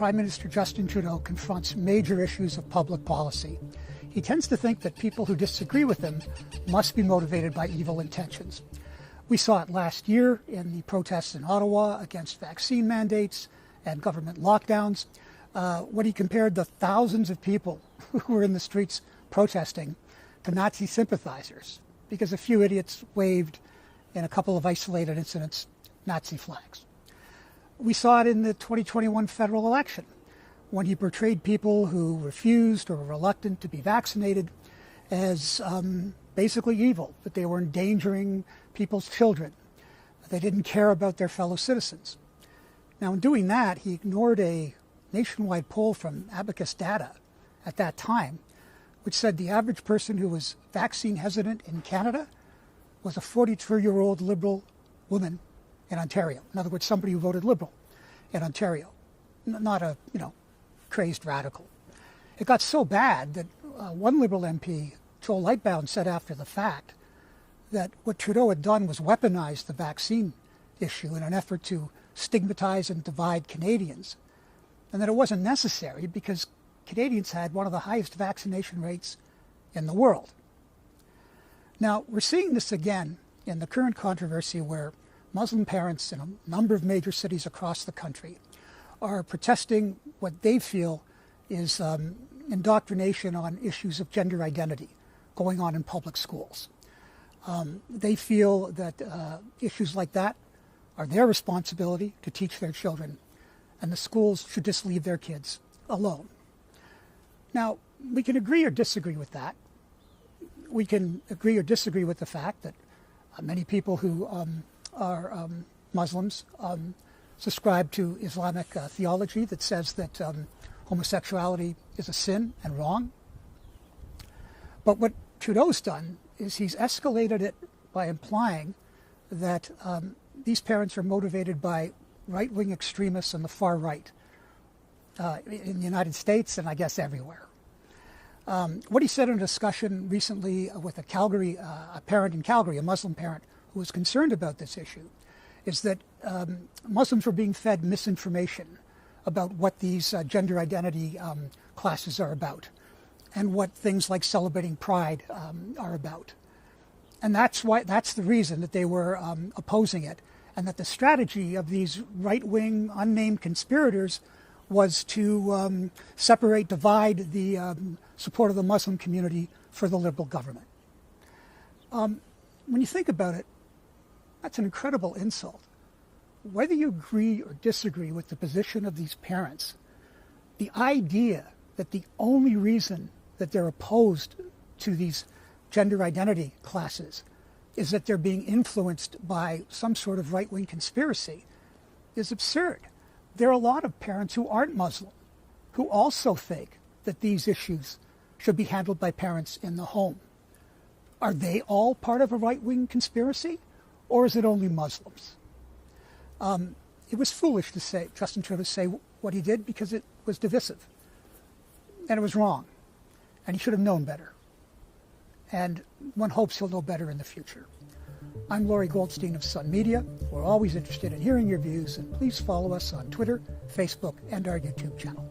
Prime Minister Justin Trudeau confronts major issues of public policy, he tends to think that people who disagree with him must be motivated by evil intentions. We saw it last year in the protests in Ottawa against vaccine mandates and government lockdowns, when he compared the thousands of people who were in the streets protesting to Nazi sympathizers because a few idiots waved, in a couple of isolated incidents, Nazi flags. We saw it in the 2021 federal election when he portrayed people who refused or were reluctant to be vaccinated as basically evil, that they were endangering people's children. They didn't care about their fellow citizens. Now, in doing that, he ignored a nationwide poll from Abacus Data at that time, which said the average person who was vaccine hesitant in Canada was a 42-year-old Liberal woman in Ontario. In other words, somebody who voted Liberal in Ontario, not a, crazed radical. It got so bad that one Liberal MP, Joel Lightbound, said after the fact that what Trudeau had done was weaponize the vaccine issue in an effort to stigmatize and divide Canadians, and that it wasn't necessary because Canadians had one of the highest vaccination rates in the world. Now, we're seeing this again in the current controversy where Muslim parents in a number of major cities across the country are protesting what they feel is indoctrination on issues of gender identity going on in public schools. They feel that issues like that are their responsibility to teach their children, and the schools should just leave their kids alone. Now, we can agree or disagree with that. We can agree or disagree with the fact that many people who are Muslims subscribe to Islamic theology that says that homosexuality is a sin and wrong. But what Trudeau's done is he's escalated it by implying that these parents are motivated by right-wing extremists on the far right in the United States and I guess everywhere. What he said in a discussion recently with a parent in Calgary, a Muslim parent who was concerned about this issue, is that Muslims were being fed misinformation about what these gender identity classes are about and what things like celebrating Pride are about. And that's the reason that they were opposing it, and that the strategy of these right-wing unnamed conspirators was to separate, divide the support of the Muslim community for the Liberal government. When you think about it, that's an incredible insult. Whether you agree or disagree with the position of these parents, the idea that the only reason that they're opposed to these gender identity classes is that they're being influenced by some sort of right-wing conspiracy is absurd. There are a lot of parents who aren't Muslim who also think that these issues should be handled by parents in the home. Are they all part of a right-wing conspiracy, or is it only Muslims? It was foolish to say, Justin Trudeau, say what he did because it was divisive, and it was wrong, and he should have known better. And one hopes he'll know better in the future. I'm Laurie Goldstein of Sun Media. We're always interested in hearing your views, and please follow us on Twitter, Facebook, and our YouTube channel.